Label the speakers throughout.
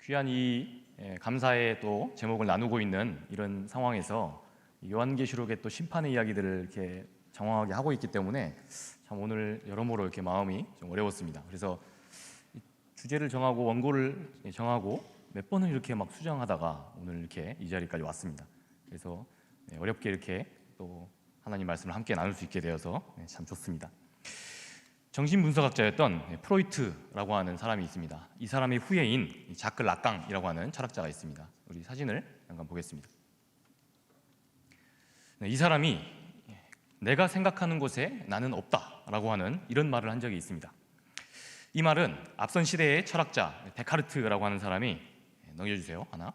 Speaker 1: 귀한 이 감사의 또 제목을 나누고 있는 이런 상황에서 요한계시록의 또 심판의 이야기들을 이렇게 장황하게 하고 있기 때문에 참 오늘 여러모로 이렇게 마음이 좀 어려웠습니다. 그래서 주제를 정하고 원고를 정하고 몇 번을 이렇게 막 수정하다가 오늘 이렇게 이 자리까지 왔습니다. 그래서 어렵게 이렇게 또 하나님 말씀을 함께 나눌 수 있게 되어서 참 좋습니다. 정신분석학자였던 프로이트라고 하는 사람이 있습니다. 이 사람의 후예인 자크 락강이라고 하는 철학자가 있습니다. 우리 사진을 잠깐 보겠습니다. 이 사람이 내가 생각하는 곳에 나는 없다라고 하는 이런 말을 한 적이 있습니다. 이 말은 앞선 시대의 철학자 데카르트라고 하는 사람이, 넘겨주세요 하나,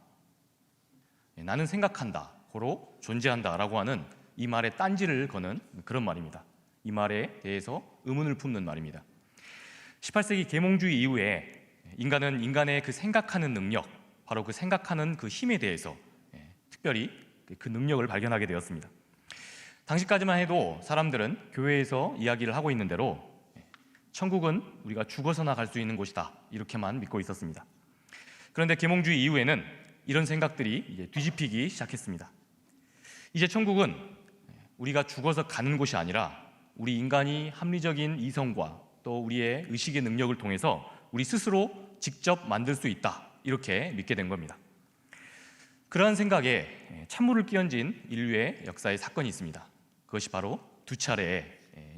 Speaker 1: 나는 생각한다, 고로 존재한다라고 하는 이 말에 딴지를 거는 그런 말입니다. 이 말에 대해서 의문을 품는 말입니다. 18세기 계몽주의 이후에 인간은 인간의 그 생각하는 능력, 바로 그 생각하는 그 힘에 대해서 특별히 그 능력을 발견하게 되었습니다. 당시까지만 해도 사람들은 교회에서 이야기를 하고 있는 대로 천국은 우리가 죽어서나 갈 수 있는 곳이다, 이렇게만 믿고 있었습니다. 그런데 계몽주의 이후에는 이런 생각들이 이제 뒤집히기 시작했습니다. 이제 천국은 우리가 죽어서 가는 곳이 아니라 우리 인간이 합리적인 이성과 또 우리의 의식의 능력을 통해서 우리 스스로 직접 만들 수 있다, 이렇게 믿게 된 겁니다. 그러한 생각에 찬물을 끼얹은 인류의 역사의 사건이 있습니다. 그것이 바로 두 차례의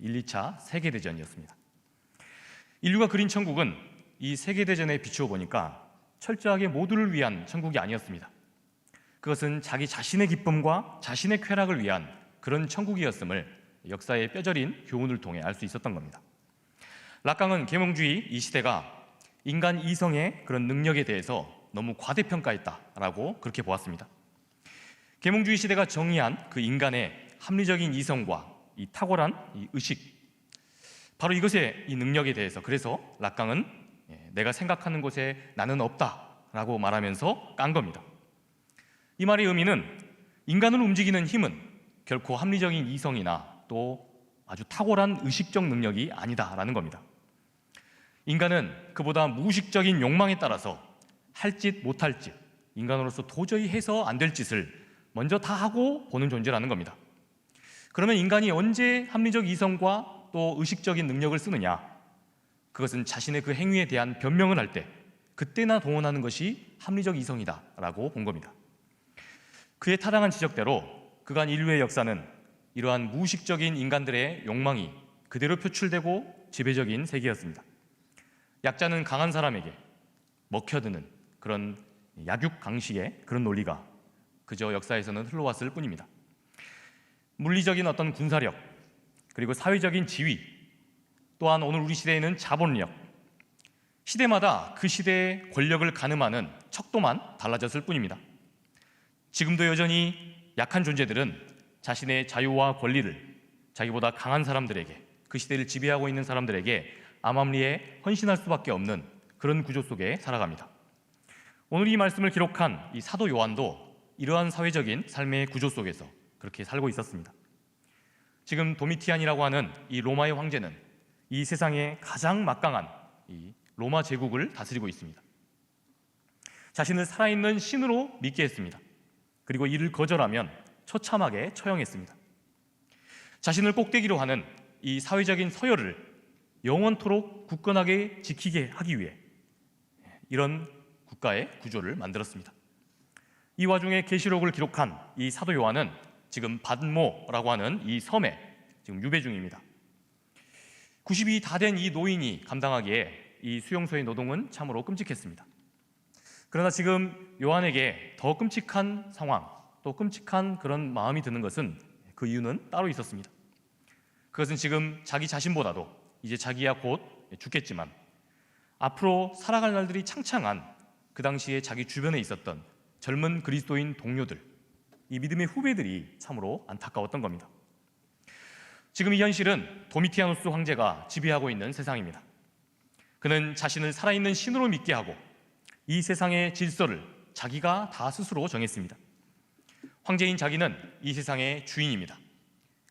Speaker 1: 1, 2차 세계대전이었습니다. 인류가 그린 천국은 이 세계대전에 비추어 보니까 철저하게 모두를 위한 천국이 아니었습니다. 그것은 자기 자신의 기쁨과 자신의 쾌락을 위한 그런 천국이었음을 역사의 뼈저린 교훈을 통해 알 수 있었던 겁니다. 락강은 계몽주의 이 시대가 인간 이성의 그런 능력에 대해서 너무 과대평가했다라고 그렇게 보았습니다. 계몽주의 시대가 정의한 그 인간의 합리적인 이성과 이 탁월한 이 의식, 바로 이것의 이 능력에 대해서, 그래서 락강은 내가 생각하는 곳에 나는 없다라고 말하면서 깐 겁니다. 이 말의 의미는 인간을 움직이는 힘은 결코 합리적인 이성이나 또 아주 탁월한 의식적 능력이 아니다라는 겁니다. 인간은 그보다 무의식적인 욕망에 따라서 할 짓 못할 짓, 인간으로서 도저히 해서 안 될 짓을 먼저 다 하고 보는 존재라는 겁니다. 그러면 인간이 언제 합리적 이성과 또 의식적인 능력을 쓰느냐? 그것은 자신의 그 행위에 대한 변명을 할 때 그때나 동원하는 것이 합리적 이성이다라고 본 겁니다. 그의 타당한 지적대로 그간 인류의 역사는 이러한 무의식적인 인간들의 욕망이 그대로 표출되고 지배적인 세계였습니다. 약자는 강한 사람에게 먹혀드는 그런 약육강식의 그런 논리가 그저 역사에서는 흘러왔을 뿐입니다. 물리적인 어떤 군사력, 그리고 사회적인 지위, 또한 오늘 우리 시대에는 자본력, 시대마다 그 시대의 권력을 가늠하는 척도만 달라졌을 뿐입니다. 지금도 여전히 약한 존재들은 자신의 자유와 권리를 자기보다 강한 사람들에게, 그 시대를 지배하고 있는 사람들에게 암암리에 헌신할 수밖에 없는 그런 구조 속에 살아갑니다. 오늘 이 말씀을 기록한 이 사도 요한도 이러한 사회적인 삶의 구조 속에서 그렇게 살고 있었습니다. 지금 도미티안이라고 하는 이 로마의 황제는 이 세상의 가장 막강한 이 로마 제국을 다스리고 있습니다. 자신을 살아있는 신으로 믿게 했습니다. 그리고 이를 거절하면 처참하게 처형했습니다. 자신을 꼭대기로 하는 이 사회적인 서열을 영원토록 굳건하게 지키게 하기 위해 이런 국가의 구조를 만들었습니다. 이 와중에 계시록을 기록한 이 사도 요한은 지금 밧모라고 하는 이 섬에 지금 유배 중입니다. 90이 다 된 이 노인이 감당하기에 이 수용소의 노동은 참으로 끔찍했습니다. 그러나 지금 요한에게 더 끔찍한 상황, 또 끔찍한 그런 마음이 드는 것은, 그 이유는 따로 있었습니다. 그것은 지금 자기 자신보다도 이제 자기야 곧 죽겠지만 앞으로 살아갈 날들이 창창한 그 당시에 자기 주변에 있었던 젊은 그리스도인 동료들, 이 믿음의 후배들이 참으로 안타까웠던 겁니다. 지금 이 현실은 도미티아누스 황제가 지배하고 있는 세상입니다. 그는 자신을 살아있는 신으로 믿게 하고 이 세상의 질서를 자기가 다 스스로 정했습니다. 황제인 자기는 이 세상의 주인입니다.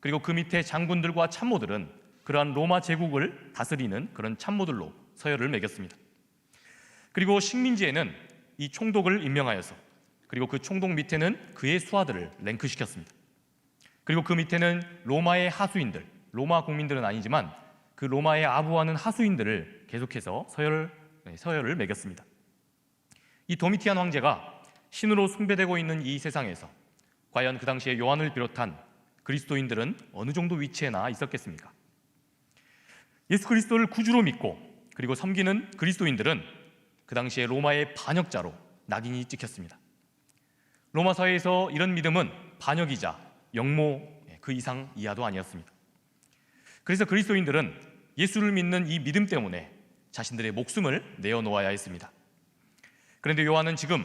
Speaker 1: 그리고 그 밑에 장군들과 참모들은 그러한 로마 제국을 다스리는 그런 참모들로 서열을 매겼습니다. 그리고 식민지에는 이 총독을 임명하여서, 그리고 그 총독 밑에는 그의 수하들을 랭크시켰습니다. 그리고 그 밑에는 로마의 하수인들, 로마 국민들은 아니지만 그 로마에 아부하는 하수인들을 계속해서 서열을 매겼습니다. 이 도미티안 황제가 신으로 숭배되고 있는 이 세상에서 과연 그 당시에 요한을 비롯한 그리스도인들은 어느 정도 위치에나 있었겠습니까? 예수 그리스도를 구주로 믿고 그리고 섬기는 그리스도인들은 그 당시에 로마의 반역자로 낙인이 찍혔습니다. 로마 사회에서 이런 믿음은 반역이자 영모 그 이상 이하도 아니었습니다. 그래서 그리스도인들은 예수를 믿는 이 믿음 때문에 자신들의 목숨을 내어놓아야 했습니다. 그런데 요한은 지금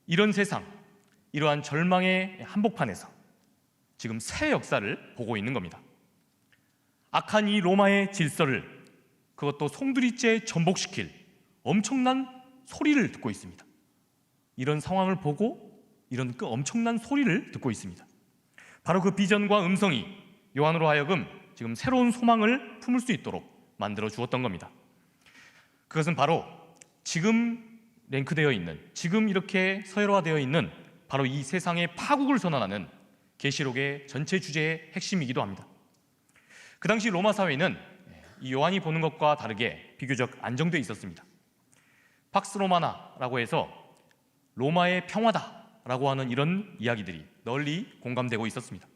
Speaker 1: 이런 세상, 이러한 절망의 한복판에서 지금 새 역사를 보고 있는 겁니다. 악한 이 로마의 질서를, 그것도 송두리째 전복시킬 엄청난 소리를 듣고 있습니다. 이런 상황을 보고 이런 그 엄청난 소리를 듣고 있습니다. 바로 그 비전과 음성이 요한으로 하여금 지금 새로운 소망을 품을 수 있도록 만들어 주었던 겁니다. 그것은 바로 지금 랭크되어 있는, 지금 이렇게 서열화되어 있는 바로 이 세상의 파국을 선언하는 계시록의 전체 주제의 핵심이기도 합니다. 그 당시 로마 사회는 이 요한이 보는 것과 다르게 비교적 안정되어 있었습니다. 팍스 로마나라고 해서 로마의 평화다라고 하는 이런 이야기들이 널리 공감되고 있었습니다.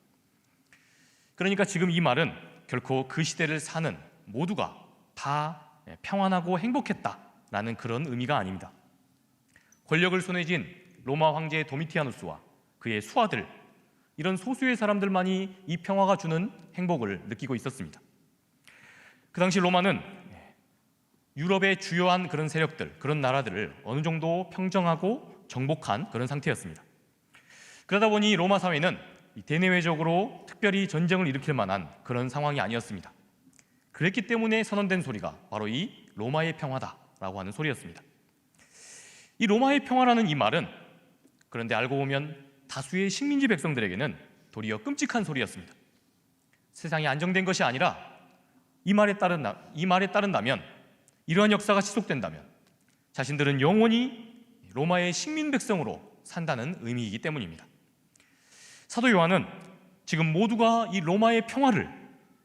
Speaker 1: 그러니까 지금 이 말은 결코 그 시대를 사는 모두가 다 평안하고 행복했다라는 그런 의미가 아닙니다. 권력을 손에 쥔 로마 황제 도미티아누스와 그의 수하들, 이런 소수의 사람들만이 이 평화가 주는 행복을 느끼고 있었습니다. 그 당시 로마는 유럽의 주요한 그런 세력들, 그런 나라들을 어느 정도 평정하고 정복한 그런 상태였습니다. 그러다 보니 로마 사회는 대내외적으로 특별히 전쟁을 일으킬 만한 그런 상황이 아니었습니다. 그랬기 때문에 선언된 소리가 바로 이 로마의 평화다라고 하는 소리였습니다. 이 로마의 평화라는 이 말은 그런데 알고 보면 다수의 식민지 백성들에게는 도리어 끔찍한 소리였습니다. 세상이 안정된 것이 아니라 이 말에 따른다면, 이러한 역사가 지속된다면 자신들은 영원히 로마의 식민 백성으로 산다는 의미이기 때문입니다. 사도 요한은 지금 모두가 이 로마의 평화를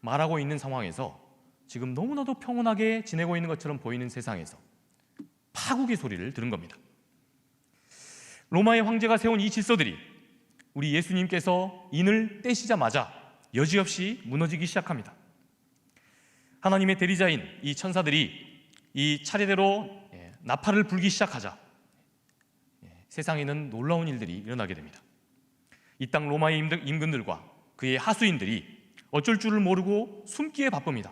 Speaker 1: 말하고 있는 상황에서 지금 너무나도 평온하게 지내고 있는 것처럼 보이는 세상에서 파국의 소리를 들은 겁니다. 로마의 황제가 세운 이 질서들이 우리 예수님께서 인을 떼시자마자 여지없이 무너지기 시작합니다. 하나님의 대리자인 이 천사들이 이 차례대로 나팔을 불기 시작하자 세상에는 놀라운 일들이 일어나게 됩니다. 이 땅 로마의 임금들과 그의 하수인들이 어쩔 줄을 모르고 숨기에 바쁩니다.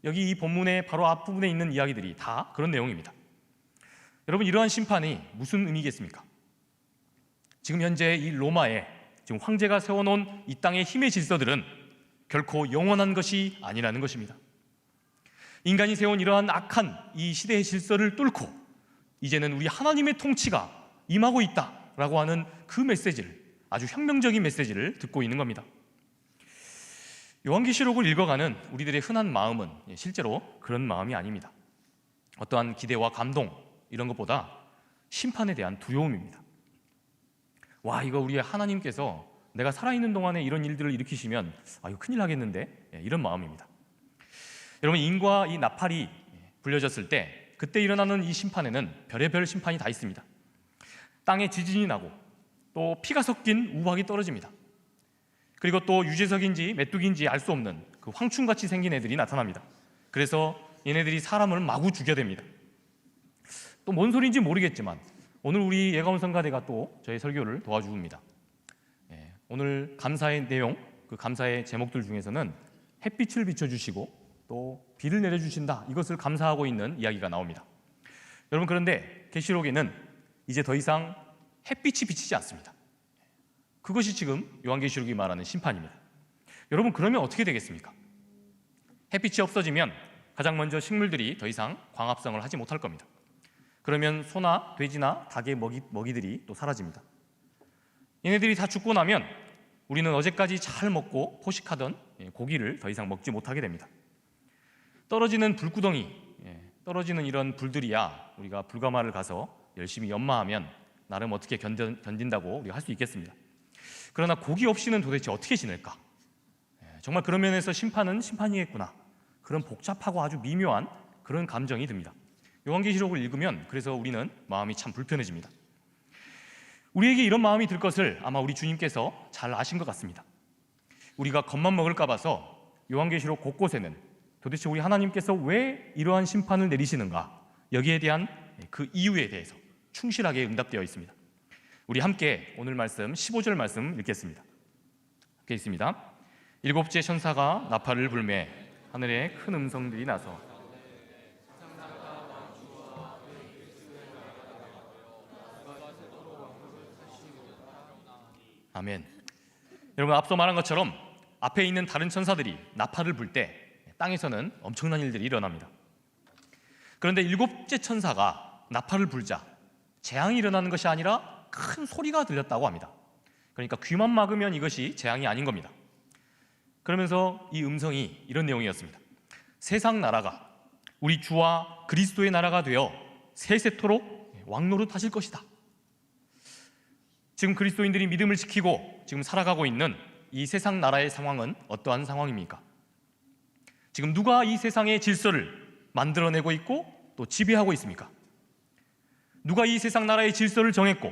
Speaker 1: 여기 이 본문의 바로 앞부분에 있는 이야기들이 다 그런 내용입니다. 여러분, 이러한 심판이 무슨 의미겠습니까? 지금 현재 이 로마에 지금 황제가 세워놓은 이 땅의 힘의 질서들은 결코 영원한 것이 아니라는 것입니다. 인간이 세운 이러한 악한 이 시대의 질서를 뚫고 이제는 우리 하나님의 통치가 임하고 있다라고 하는 그 메시지를, 아주 혁명적인 메시지를 듣고 있는 겁니다. 요한계시록을 읽어가는 우리들의 흔한 마음은 실제로 그런 마음이 아닙니다. 어떠한 기대와 감동 이런 것보다 심판에 대한 두려움입니다. 와, 이거 우리 하나님께서 내가 살아있는 동안에 이런 일들을 일으키시면 이거 큰일 나겠는데, 이런 마음입니다. 여러분, 인과 이 나팔이 불려졌을 때 그때 일어나는 이 심판에는 별의별 심판이 다 있습니다. 땅에 지진이 나고 또 피가 섞인 우박이 떨어집니다. 그리고 또 유재석인지 메뚜기인지 알 수 없는 그 황충같이 생긴 애들이 나타납니다. 그래서 얘네들이 사람을 마구 죽여댑니다. 또 뭔 소리인지 모르겠지만 오늘 우리 예가원 성가대가 또 저의 설교를 도와줍니다. 오늘 감사의 내용, 그 감사의 제목들 중에서는 햇빛을 비춰주시고 또 비를 내려주신다, 이것을 감사하고 있는 이야기가 나옵니다. 여러분, 그런데 계시록에는 이제 더 이상 햇빛이 비치지 않습니다. 그것이 지금 요한계시록이 말하는 심판입니다. 여러분, 그러면 어떻게 되겠습니까? 햇빛이 없어지면 가장 먼저 식물들이 더 이상 광합성을 하지 못할 겁니다. 그러면 소나 돼지나 닭의 먹이들이 또 사라집니다. 얘네들이 다 죽고 나면 우리는 어제까지 잘 먹고 포식하던 고기를 더 이상 먹지 못하게 됩니다. 떨어지는 불구덩이, 떨어지는 이런 불들이야 우리가 불가마를 가서 열심히 연마하면 나름 어떻게 견딘다고 우리가 할 수 있겠습니다. 그러나 고기 없이는 도대체 어떻게 지낼까? 정말 그런 면에서 심판은 심판이겠구나, 그런 복잡하고 아주 미묘한 그런 감정이 듭니다. 요한계시록을 읽으면 그래서 우리는 마음이 참 불편해집니다. 우리에게 이런 마음이 들 것을 아마 우리 주님께서 잘 아신 것 같습니다. 우리가 겁만 먹을까 봐서 요한계시록 곳곳에는 도대체 우리 하나님께서 왜 이러한 심판을 내리시는가, 여기에 대한 그 이유에 대해서 충실하게 응답되어 있습니다. 우리 함께 오늘 말씀 15절 말씀 읽겠습니다. 함께 있습니다. 일곱째 천사가 나팔을 불매 하늘에 큰 음성들이 나서 아멘. 여러분, 앞서 말한 것처럼 앞에 있는 다른 천사들이 나팔을 불 때 땅에서는 엄청난 일들이 일어납니다. 그런데 일곱째 천사가 나팔을 불자 재앙이 일어나는 것이 아니라 큰 소리가 들렸다고 합니다. 그러니까 귀만 막으면 이것이 재앙이 아닌 겁니다. 그러면서 이 음성이 이런 내용이었습니다. 세상 나라가 우리 주와 그리스도의 나라가 되어 세세토록 왕노릇 하실 것이다. 지금 그리스도인들이 믿음을 지키고 지금 살아가고 있는 이 세상 나라의 상황은 어떠한 상황입니까? 지금 누가 이 세상의 질서를 만들어내고 있고 또 지배하고 있습니까? 누가 이 세상 나라의 질서를 정했고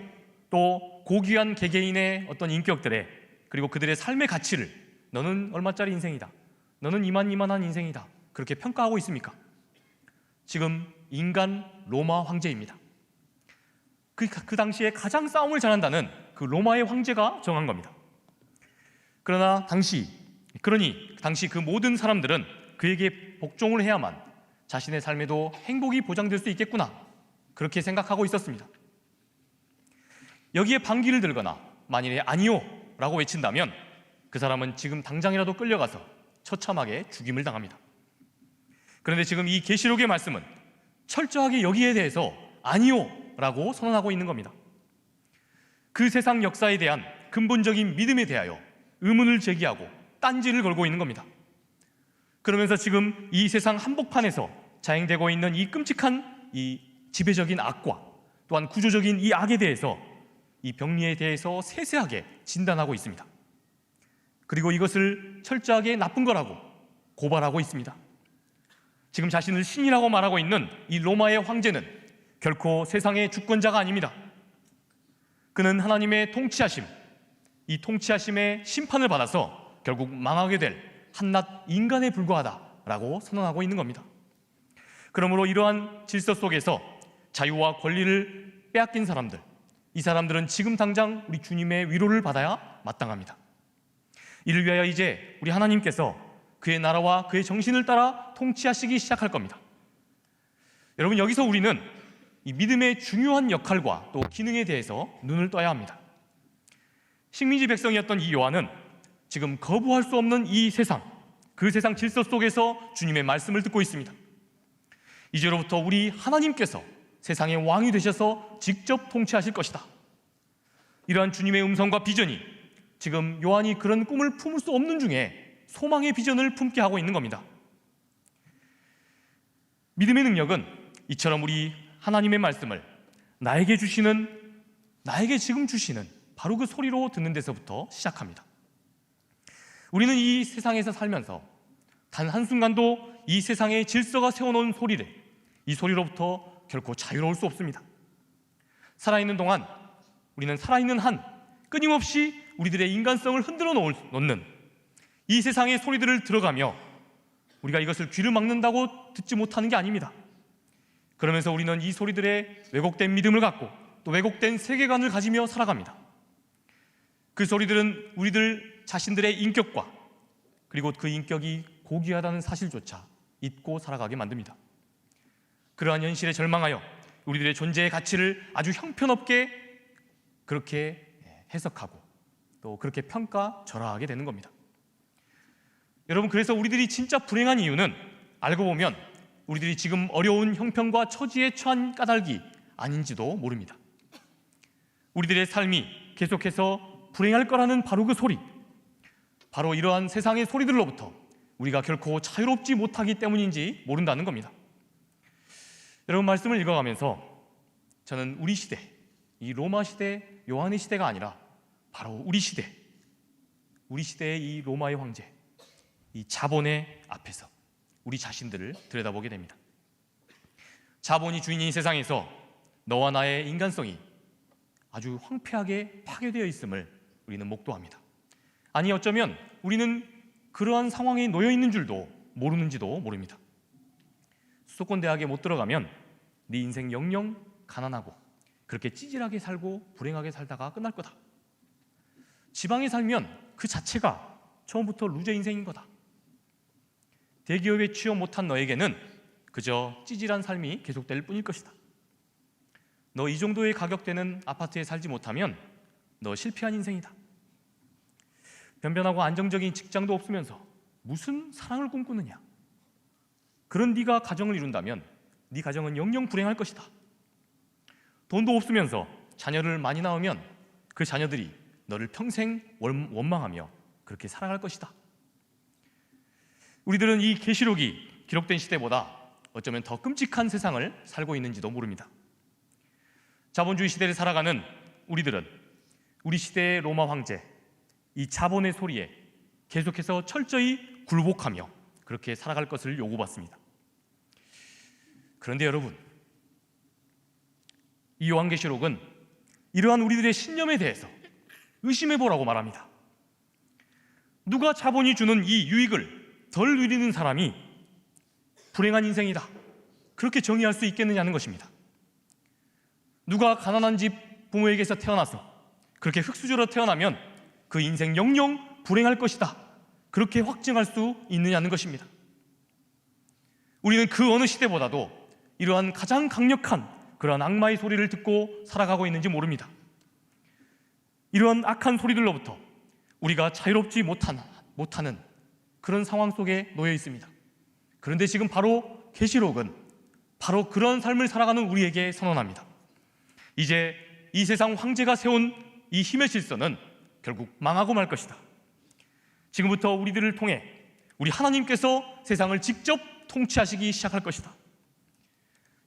Speaker 1: 또 고귀한 개개인의 어떤 인격들의 그리고 그들의 삶의 가치를 너는 얼마짜리 인생이다, 너는 이만한 인생이다, 그렇게 평가하고 있습니까? 지금 인간 로마 황제입니다. 그 당시에 가장 싸움을 잘한다는 그 로마의 황제가 정한 겁니다. 그러니 당시 그 모든 사람들은 그에게 복종을 해야만 자신의 삶에도 행복이 보장될 수 있겠구나, 그렇게 생각하고 있었습니다. 여기에 반기를 들거나 만일에 아니요 라고 외친다면 그 사람은 지금 당장이라도 끌려가서 처참하게 죽임을 당합니다. 그런데 지금 이 계시록의 말씀은 철저하게 여기에 대해서 아니요 라고 선언하고 있는 겁니다. 그 세상 역사에 대한 근본적인 믿음에 대하여 의문을 제기하고 딴지를 걸고 있는 겁니다. 그러면서 지금 이 세상 한복판에서 자행되고 있는 이 끔찍한 이 지배적인 악과 또한 구조적인 이 악에 대해서, 이 병리에 대해서 세세하게 진단하고 있습니다. 그리고 이것을 철저하게 나쁜 거라고 고발하고 있습니다. 지금 자신을 신이라고 말하고 있는 이 로마의 황제는 결코 세상의 주권자가 아닙니다. 그는 하나님의 통치하심, 이 통치하심의 심판을 받아서 결국 망하게 될 한낱 인간에 불과하다라고 선언하고 있는 겁니다. 그러므로 이러한 질서 속에서 자유와 권리를 빼앗긴 사람들, 이 사람들은 지금 당장 우리 주님의 위로를 받아야 마땅합니다. 이를 위하여 이제 우리 하나님께서 그의 나라와 그의 정신을 따라 통치하시기 시작할 겁니다. 여러분, 여기서 우리는 이 믿음의 중요한 역할과 또 기능에 대해서 눈을 떠야 합니다. 식민지 백성이었던 이 요한은 지금 거부할 수 없는 이 세상, 그 세상 질서 속에서 주님의 말씀을 듣고 있습니다. 이제로부터 우리 하나님께서 세상의 왕이 되셔서 직접 통치하실 것이다. 이러한 주님의 음성과 비전이 지금 요한이 그런 꿈을 품을 수 없는 중에 소망의 비전을 품게 하고 있는 겁니다. 믿음의 능력은 이처럼 우리 하나님의 말씀을 나에게 지금 주시는 바로 그 소리로 듣는 데서부터 시작합니다. 우리는 이 세상에서 살면서 단 한순간도 이 세상의 질서가 세워놓은 소리를, 이 소리로부터 결코 자유로울 수 없습니다. 살아있는 동안 우리는 살아있는 한 끊임없이 우리들의 인간성을 흔들어 놓는 이 세상의 소리들을 들어가며 우리가 이것을 귀를 막는다고 듣지 못하는 게 아닙니다. 그러면서 우리는 이 소리들의 왜곡된 믿음을 갖고 또 왜곡된 세계관을 가지며 살아갑니다. 그 소리들은 우리들 자신들의 인격과 그리고 그 인격이 고귀하다는 사실조차 잊고 살아가게 만듭니다. 그러한 현실에 절망하여 우리들의 존재의 가치를 아주 형편없게 그렇게 해석하고 또 그렇게 평가절하하게 되는 겁니다. 여러분, 그래서 우리들이 진짜 불행한 이유는 알고 보면 우리들이 지금 어려운 형편과 처지에 처한 까닭이 아닌지도 모릅니다. 우리들의 삶이 계속해서 불행할 거라는 바로 그 소리, 바로 이러한 세상의 소리들로부터 우리가 결코 자유롭지 못하기 때문인지 모른다는 겁니다. 여러분, 말씀을 읽어가면서 저는 우리 시대, 이 로마 시대, 요한의 시대가 아니라 바로 우리 시대, 우리 시대의 이 로마의 황제, 이 자본의 앞에서 우리 자신들을 들여다보게 됩니다. 자본이 주인인 세상에서 너와 나의 인간성이 아주 황폐하게 파괴되어 있음을 우리는 목도합니다. 아니, 어쩌면 우리는 그러한 상황에 놓여 있는 줄도 모르는지도 모릅니다. 수도권 대학에 못 들어가면 네 인생 영영 가난하고 그렇게 찌질하게 살고 불행하게 살다가 끝날 거다. 지방에 살면 그 자체가 처음부터 루저 인생인 거다. 대기업에 취업 못한 너에게는 그저 찌질한 삶이 계속될 뿐일 것이다. 너 이 정도의 가격대는 아파트에 살지 못하면 너 실패한 인생이다. 변변하고 안정적인 직장도 없으면서 무슨 사랑을 꿈꾸느냐. 그런 네가 가정을 이룬다면 네 가정은 영영 불행할 것이다. 돈도 없으면서 자녀를 많이 낳으면 그 자녀들이 너를 평생 원망하며 그렇게 살아갈 것이다. 우리들은 이 계시록이 기록된 시대보다 어쩌면 더 끔찍한 세상을 살고 있는지도 모릅니다. 자본주의 시대를 살아가는 우리들은 우리 시대의 로마 황제, 이 자본의 소리에 계속해서 철저히 굴복하며 그렇게 살아갈 것을 요구받습니다. 그런데 여러분, 이 요한계시록은 이러한 우리들의 신념에 대해서 의심해보라고 말합니다. 누가 자본이 주는 이 유익을 덜 누리는 사람이 불행한 인생이다, 그렇게 정의할 수 있겠느냐는 것입니다. 누가 가난한 집 부모에게서 태어나서 그렇게 흙수저로 태어나면 그 인생 영영 불행할 것이다, 그렇게 확증할 수 있느냐는 것입니다. 우리는 그 어느 시대보다도 이러한 가장 강력한 그러한 악마의 소리를 듣고 살아가고 있는지 모릅니다. 이러한 악한 소리들로부터 우리가 자유롭지 못하는 그런 상황 속에 놓여 있습니다. 그런데 지금 바로 계시록은 바로 그런 삶을 살아가는 우리에게 선언합니다. 이제 이 세상 황제가 세운 이 힘의 질서는 결국 망하고 말 것이다. 지금부터 우리들을 통해 우리 하나님께서 세상을 직접 통치하시기 시작할 것이다.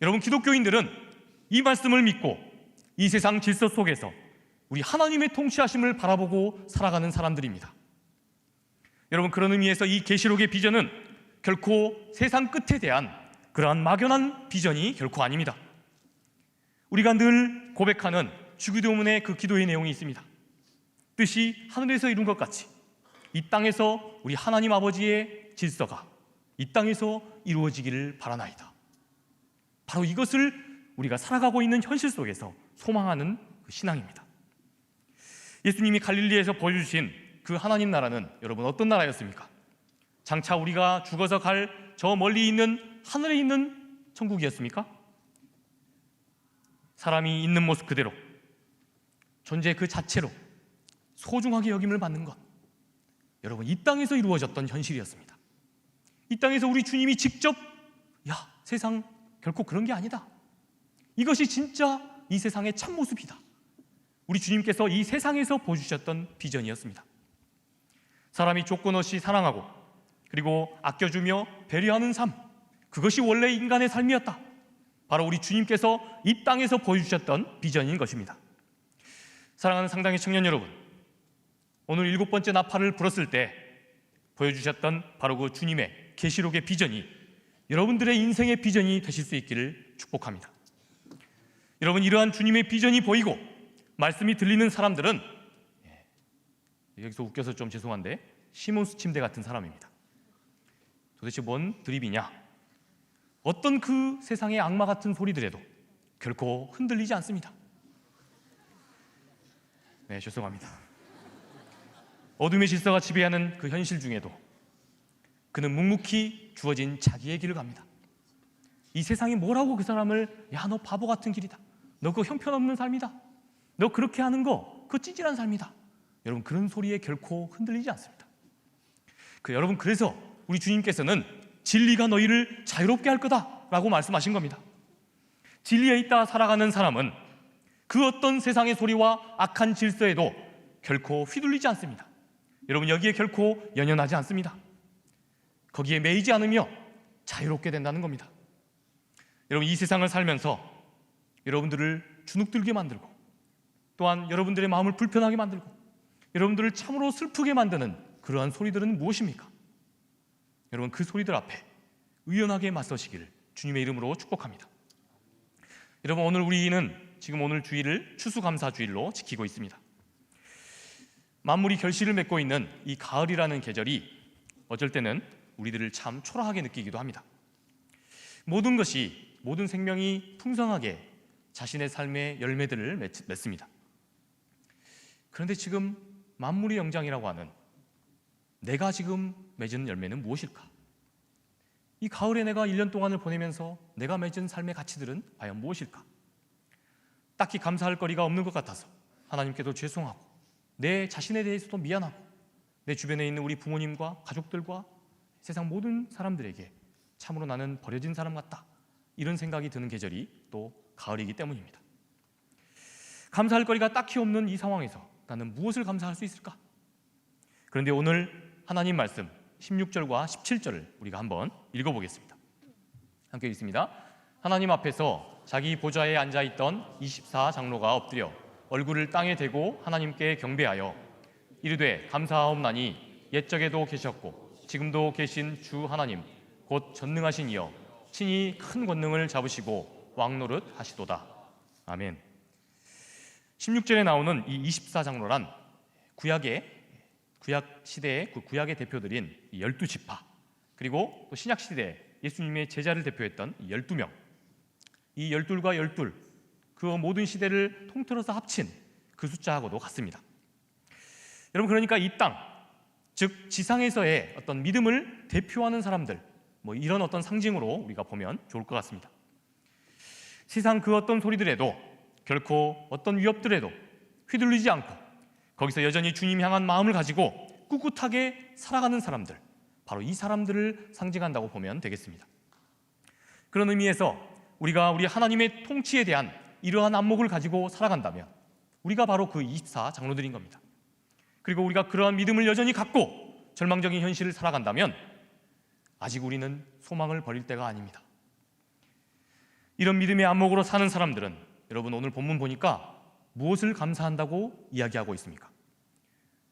Speaker 1: 여러분, 기독교인들은 이 말씀을 믿고 이 세상 질서 속에서 우리 하나님의 통치하심을 바라보고 살아가는 사람들입니다. 여러분, 그런 의미에서 이 계시록의 비전은 결코 세상 끝에 대한 그러한 막연한 비전이 결코 아닙니다. 우리가 늘 고백하는 주기도문의 그 기도의 내용이 있습니다. 뜻이 하늘에서 이룬 것 같이 이 땅에서 우리 하나님 아버지의 질서가 이 땅에서 이루어지기를 바라나이다. 바로 이것을 우리가 살아가고 있는 현실 속에서 소망하는 그 신앙입니다. 예수님이 갈릴리에서 보여주신 그 하나님 나라는 여러분 어떤 나라였습니까? 장차 우리가 죽어서 갈 저 멀리 있는 하늘에 있는 천국이었습니까? 사람이 있는 모습 그대로 존재 그 자체로 소중하게 여김을 받는 것, 여러분 이 땅에서 이루어졌던 현실이었습니다. 이 땅에서 우리 주님이 직접 세상 결코 그런 게 아니다, 이것이 진짜 이 세상의 참모습이다, 우리 주님께서 이 세상에서 보여주셨던 비전이었습니다. 사람이 조건 없이 사랑하고 그리고 아껴주며 배려하는 삶, 그것이 원래 인간의 삶이었다. 바로 우리 주님께서 이 땅에서 보여주셨던 비전인 것입니다. 사랑하는 상당의 청년 여러분, 오늘 7번째 나팔을 불었을 때 보여주셨던 바로 그 주님의 계시록의 비전이 여러분들의 인생의 비전이 되실 수 있기를 축복합니다. 여러분, 이러한 주님의 비전이 보이고 말씀이 들리는 사람들은, 여기서 웃겨서 좀 죄송한데, 시몬스 침대 같은 사람입니다. 도대체 뭔 드립이냐? 어떤 그 세상의 악마 같은 소리들에도 결코 흔들리지 않습니다. 네, 죄송합니다. 어둠의 질서가 지배하는 그 현실 중에도 그는 묵묵히 주어진 자기의 길을 갑니다. 이 세상이 뭐라고 그 사람을 너 바보 같은 길이다, 너 그 형편없는 삶이다, 너 그렇게 하는 거 그거 찌질한 삶이다, 여러분 그런 소리에 결코 흔들리지 않습니다. 여러분, 그래서 우리 주님께서는 진리가 너희를 자유롭게 할 거다라고 말씀하신 겁니다. 진리에 있다 살아가는 사람은 그 어떤 세상의 소리와 악한 질서에도 결코 휘둘리지 않습니다. 여러분, 여기에 결코 연연하지 않습니다. 거기에 매이지 않으며 자유롭게 된다는 겁니다. 여러분, 이 세상을 살면서 여러분들을 주눅들게 만들고, 또한 여러분들의 마음을 불편하게 만들고, 여러분들을 참으로 슬프게 만드는 그러한 소리들은 무엇입니까? 여러분, 그 소리들 앞에 의연하게 맞서시기를 주님의 이름으로 축복합니다. 여러분, 우리는 지금 오늘 주일을 추수감사주일로 지키고 있습니다. 만물이 결실을 맺고 있는 이 가을이라는 계절이 어쩔 때는 우리들을 참 초라하게 느끼기도 합니다. 모든 생명이 풍성하게 자신의 삶의 열매들을 맺습니다. 그런데 지금 만물의 영장이라고 하는 내가 지금 맺은 열매는 무엇일까? 이 가을에 내가 1년 동안을 보내면서 내가 맺은 삶의 가치들은 과연 무엇일까? 딱히 감사할 거리가 없는 것 같아서 하나님께도 죄송하고, 내 자신에 대해서도 미안하고, 내 주변에 있는 우리 부모님과 가족들과 세상 모든 사람들에게 참으로 나는 버려진 사람 같다, 이런 생각이 드는 계절이 또 가을이기 때문입니다. 감사할 거리가 딱히 없는 이 상황에서 나는 무엇을 감사할 수 있을까? 그런데 오늘 하나님 말씀 16절과 17절을 우리가 한번 읽어보겠습니다. 함께 읽습니다. 하나님 앞에서 자기 보좌에 앉아있던 24장로가 엎드려 얼굴을 땅에 대고 하나님께 경배하여 이르되 감사하옵나니 옛적에도 계셨고 지금도 계신 주 하나님 곧 전능하신 이여 친히 큰 권능을 잡으시고 왕노릇 하시도다. 아멘. 16절에 나오는 이 24장로란 구약 시대의 구약의 대표들인 12지파, 그리고 또 신약 시대에 예수님의 제자를 대표했던 12명, 이 12과 12, 그 모든 시대를 통틀어서 합친 그 숫자하고도 같습니다. 여러분, 그러니까 이 땅, 즉 지상에서의 어떤 믿음을 대표하는 사람들, 이런 어떤 상징으로 우리가 보면 좋을 것 같습니다. 세상 그 어떤 소리들에도, 결코 어떤 위협들에도 휘둘리지 않고 거기서 여전히 주님 향한 마음을 가지고 꿋꿋하게 살아가는 사람들, 바로 이 사람들을 상징한다고 보면 되겠습니다. 그런 의미에서 우리가 우리 하나님의 통치에 대한 이러한 안목을 가지고 살아간다면 우리가 바로 그 24장로들인 겁니다. 그리고 우리가 그러한 믿음을 여전히 갖고 절망적인 현실을 살아간다면 아직 우리는 소망을 버릴 때가 아닙니다. 이런 믿음의 안목으로 사는 사람들은 여러분, 오늘 본문 보니까 무엇을 감사한다고 이야기하고 있습니까?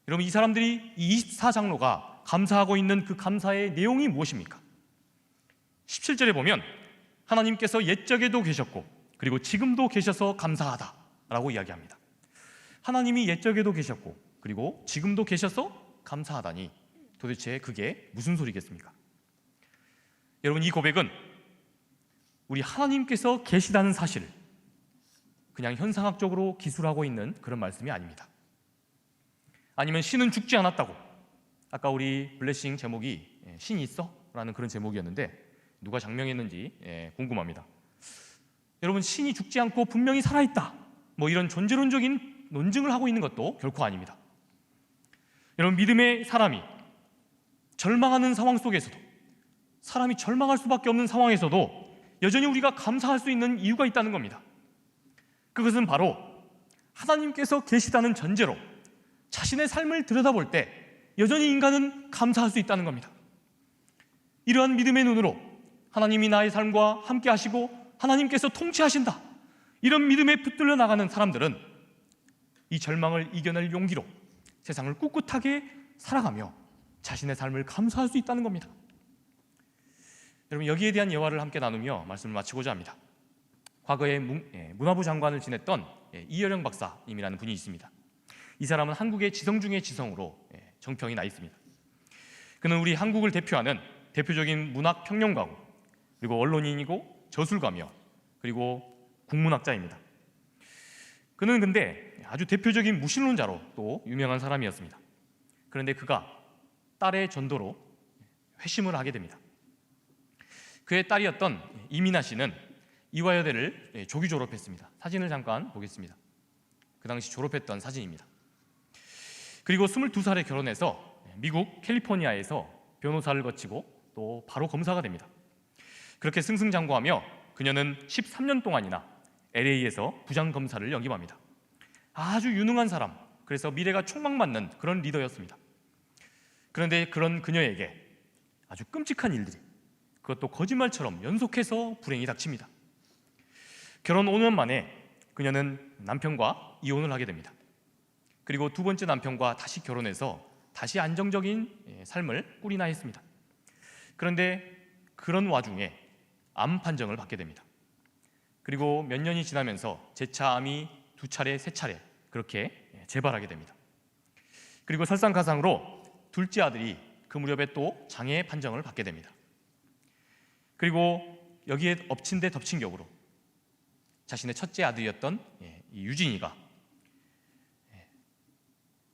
Speaker 1: 여러분, 이 사람들이, 이 24장로가 감사하고 있는 그 감사의 내용이 무엇입니까? 17절에 보면 하나님께서 옛적에도 계셨고 그리고 지금도 계셔서 감사하다 라고 이야기합니다. 하나님이 옛적에도 계셨고 그리고 지금도 계셔서 감사하다니 도대체 그게 무슨 소리겠습니까? 여러분, 이 고백은 우리 하나님께서 계시다는 사실을 그냥 현상학적으로 기술하고 있는 그런 말씀이 아닙니다. 아니면 신은 죽지 않았다고, 아까 우리 블레싱 제목이 신이 있어? 라는 그런 제목이었는데 누가 장명했는지 궁금합니다. 여러분, 신이 죽지 않고 분명히 살아있다, 이런 존재론적인 논증을 하고 있는 것도 결코 아닙니다. 여러분, 믿음의 사람이 절망하는 상황 속에서도, 사람이 절망할 수밖에 없는 상황에서도 여전히 우리가 감사할 수 있는 이유가 있다는 겁니다. 그것은 바로 하나님께서 계시다는 전제로 자신의 삶을 들여다볼 때 여전히 인간은 감사할 수 있다는 겁니다. 이러한 믿음의 눈으로 하나님이 나의 삶과 함께 하시고 하나님께서 통치하신다, 이런 믿음에 붙들려 나가는 사람들은 이 절망을 이겨낼 용기로 세상을 꿋꿋하게 살아가며 자신의 삶을 감사할 수 있다는 겁니다. 여러분, 여기에 대한 예화를 함께 나누며 말씀을 마치고자 합니다. 과거에 문화부 장관을 지냈던 이여령 박사님이라는 분이 있습니다. 이 사람은 한국의 지성 중의 지성으로 정평이 나 있습니다. 그는 우리 한국을 대표하는 대표적인 문학 평론가고 그리고 언론인이고 저술가며 그리고 국문학자입니다. 그는 근데 아주 대표적인 무신론자로 또 유명한 사람이었습니다. 그런데 그가 딸의 전도로 회심을 하게 됩니다. 그의 딸이었던 이민아 씨는 이화여대를 조기 졸업했습니다. 사진을 잠깐 보겠습니다. 그 당시 졸업했던 사진입니다. 그리고 22살에 결혼해서 미국 캘리포니아에서 변호사를 거치고 또 바로 검사가 됩니다. 그렇게 승승장구하며 그녀는 13년 동안이나 LA에서 부장검사를 역임합니다. 아주 유능한 사람, 그래서 미래가 촉망받는 그런 리더였습니다. 그런데 그런 그녀에게 아주 끔찍한 일들이, 그것도 거짓말처럼 연속해서 불행이 닥칩니다. 결혼 5년 만에 그녀는 남편과 이혼을 하게 됩니다. 그리고 두 번째 남편과 다시 결혼해서 다시 안정적인 삶을 꾸리나 했습니다. 그런데 그런 와중에 암 판정을 받게 됩니다. 그리고 몇 년이 지나면서 재차 암이 2차례, 3차례 그렇게 재발하게 됩니다. 그리고 설상가상으로 둘째 아들이 그 무렵에 또 장애 판정을 받게 됩니다. 그리고 여기에 엎친 데 덮친 격으로 자신의 첫째 아들이었던 이 유진이가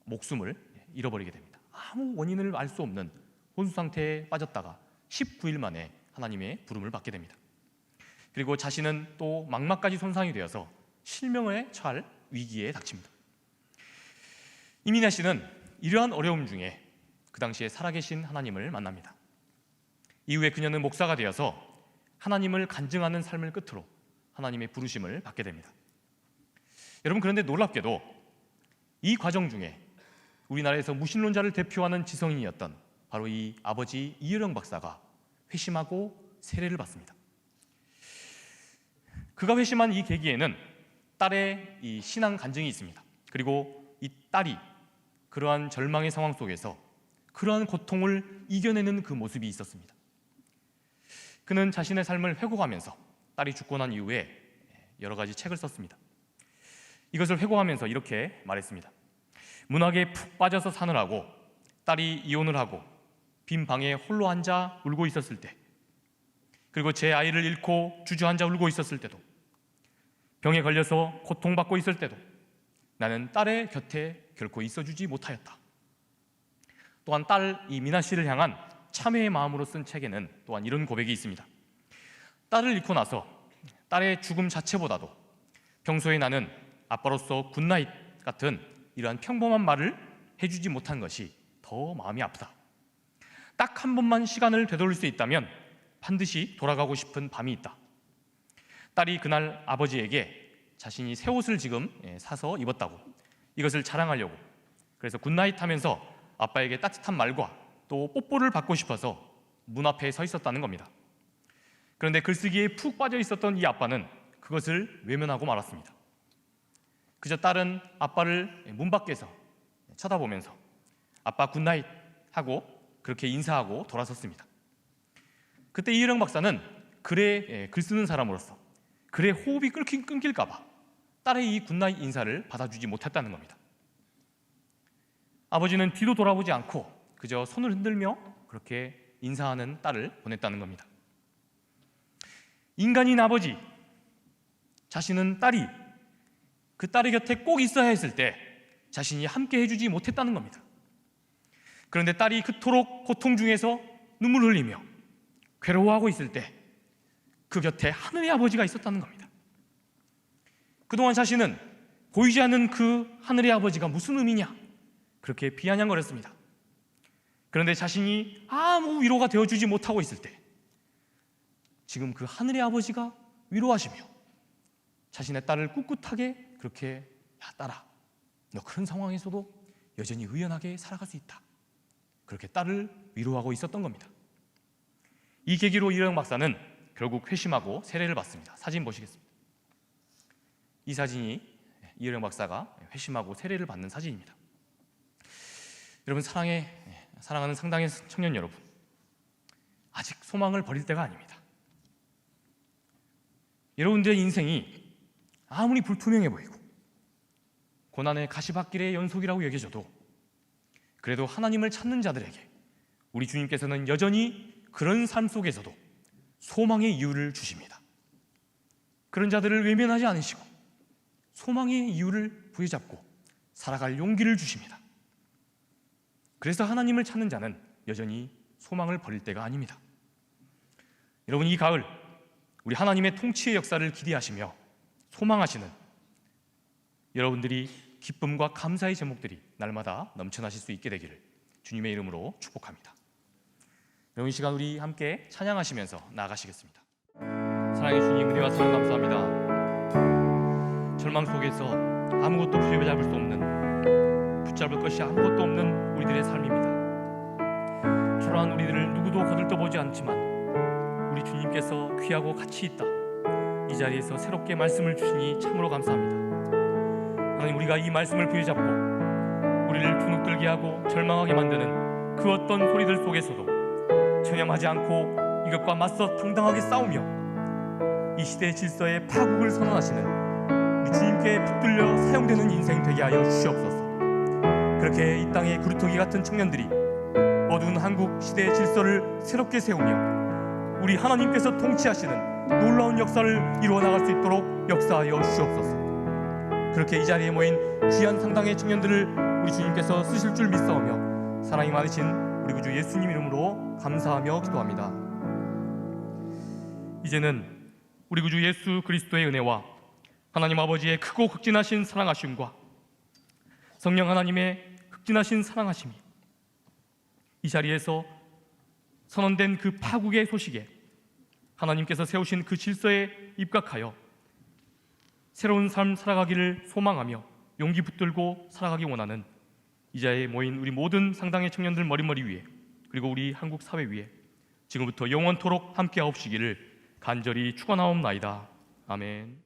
Speaker 1: 목숨을 잃어버리게 됩니다. 아무 원인을 알 수 없는 혼수 상태에 빠졌다가 19일 만에 하나님의 부름을 받게 됩니다. 그리고 자신은 또 망막까지 손상이 되어서 실명에 처할 위기에 닥칩니다. 이민아 씨는 이러한 어려움 중에 그 당시에 살아계신 하나님을 만납니다. 이후에 그녀는 목사가 되어서 하나님을 간증하는 삶을 끝으로 하나님의 부르심을 받게 됩니다. 여러분, 그런데 놀랍게도 이 과정 중에 우리나라에서 무신론자를 대표하는 지성인이었던 바로 이 아버지 이혜령 박사가 회심하고 세례를 받습니다. 그가 회심한 이 계기에는 딸의 이 신앙 간증이 있습니다. 그리고 이 딸이 그러한 절망의 상황 속에서 그러한 고통을 이겨내는 그 모습이 있었습니다. 그는 자신의 삶을 회고하면서 딸이 죽고 난 이후에 여러 가지 책을 썼습니다. 이것을 회고하면서 이렇게 말했습니다. 문학에 푹 빠져서 사느라고 딸이 이혼을 하고 빈 방에 홀로 앉아 울고 있었을 때, 그리고 제 아이를 잃고 주저앉아 울고 있었을 때도, 병에 걸려서 고통받고 있을 때도 나는 딸의 곁에 결코 있어주지 못하였다. 또한 딸 이 미나 씨를 향한 참회의 마음으로 쓴 책에는 또한 이런 고백이 있습니다. 딸을 잃고 나서 딸의 죽음 자체보다도 평소에 나는 아빠로서 굿나잇 같은 이러한 평범한 말을 해주지 못한 것이 더 마음이 아프다. 딱 한 번만 시간을 되돌릴 수 있다면 반드시 돌아가고 싶은 밤이 있다. 딸이 그날 아버지에게 자신이 새 옷을 지금 사서 입었다고, 이것을 자랑하려고, 그래서 굿나잇 하면서 아빠에게 따뜻한 말과 또 뽀뽀를 받고 싶어서 문 앞에 서 있었다는 겁니다. 그런데 글쓰기에 푹 빠져 있었던 이 아빠는 그것을 외면하고 말았습니다. 그저 딸은 아빠를 문 밖에서 쳐다보면서 아빠 굿나잇 하고 그렇게 인사하고 돌아섰습니다. 그때 이혜령 박사는 글에 글 쓰는 사람으로서 글의 호흡이 끊길까 봐 딸의 이 굿나잇 인사를 받아주지 못했다는 겁니다. 아버지는 뒤도 돌아보지 않고 그저 손을 흔들며 그렇게 인사하는 딸을 보냈다는 겁니다. 인간인 아버지, 자신은 딸이 그 딸의 곁에 꼭 있어야 했을 때 자신이 함께 해주지 못했다는 겁니다. 그런데 딸이 그토록 고통 중에서 눈물 흘리며 괴로워하고 있을 때 그 곁에 하늘의 아버지가 있었다는 겁니다. 그동안 자신은 보이지 않는 그 하늘의 아버지가 무슨 의미냐, 그렇게 비아냥거렸습니다. 그런데 자신이 아무 위로가 되어주지 못하고 있을 때 지금 그 하늘의 아버지가 위로하시며 자신의 딸을 꿋꿋하게 그렇게, 야 딸아, 너 그런 상황에서도 여전히 의연하게 살아갈 수 있다, 그렇게 딸을 위로하고 있었던 겁니다. 이 계기로 이혜령 박사는 결국 회심하고 세례를 받습니다. 사진 보시겠습니다. 이 사진이 이혜령 박사가 회심하고 세례를 받는 사진입니다. 여러분, 사랑하는 상당의 청년 여러분, 아직 소망을 버릴 때가 아닙니다. 여러분들의 인생이 아무리 불투명해 보이고 고난의 가시밭길의 연속이라고 여겨져도 그래도 하나님을 찾는 자들에게 우리 주님께서는 여전히 그런 삶 속에서도 소망의 이유를 주십니다. 그런 자들을 외면하지 않으시고 소망의 이유를 부여잡고 살아갈 용기를 주십니다. 그래서 하나님을 찾는 자는 여전히 소망을 버릴 때가 아닙니다. 여러분, 이 가을 우리 하나님의 통치의 역사를 기대하시며 소망하시는 여러분들이 기쁨과 감사의 제목들이 날마다 넘쳐나실 수 있게 되기를 주님의 이름으로 축복합니다. 여러분, 이 시간 우리 함께 찬양하시면서 나아가시겠습니다. 사랑의 주님, 은혜와 사랑 감사합니다. 절망 속에서 아무것도 붙잡을 수 없는, 붙잡을 것이 아무것도 없는 우리들의 삶입니다. 초라한 우리들을 누구도 거들떠보지 않지만 우리 주님께서 귀하고 가치 있다, 이 자리에서 새롭게 말씀을 주시니 참으로 감사합니다. 하나님, 우리가 이 말씀을 부여잡고 우리를 주눅들게 하고 절망하게 만드는 그 어떤 소리들 속에서도 체념하지 않고 이것과 맞서 당당하게 싸우며 이 시대의 질서의 파국을 선언하시는 우리 주님께 붙들려 사용되는 인생 되게 하여 주시옵소서. 그렇게 이 땅의 그루터기 같은 청년들이 어두운 한국 시대의 질서를 새롭게 세우며 우리 하나님께서 통치하시는 놀라운 역사를 이루어 나갈 수 있도록 역사하여 주시옵소서. 그렇게 이 자리에 모인 귀한 상당의 청년들을 우리 주님께서 쓰실 줄 믿사오며 사랑이 많으신 우리 구주 예수님 이름으로 감사하며 기도합니다. 이제는 우리 구주 예수 그리스도의 은혜와 하나님 아버지의 크고 극진하신 사랑하심과 성령 하나님의 극진하신 사랑하심이 이 자리에서 선언된 그 파국의 소식에 하나님께서 세우신 그 질서에 입각하여 새로운 삶 살아가기를 소망하며 용기 붙들고 살아가기 원하는 이 자리에 모인 우리 모든 상당의 청년들 머리머리 위에, 그리고 우리 한국 사회 위에 지금부터 영원토록 함께하옵시기를 간절히 축원하옵나이다. 아멘.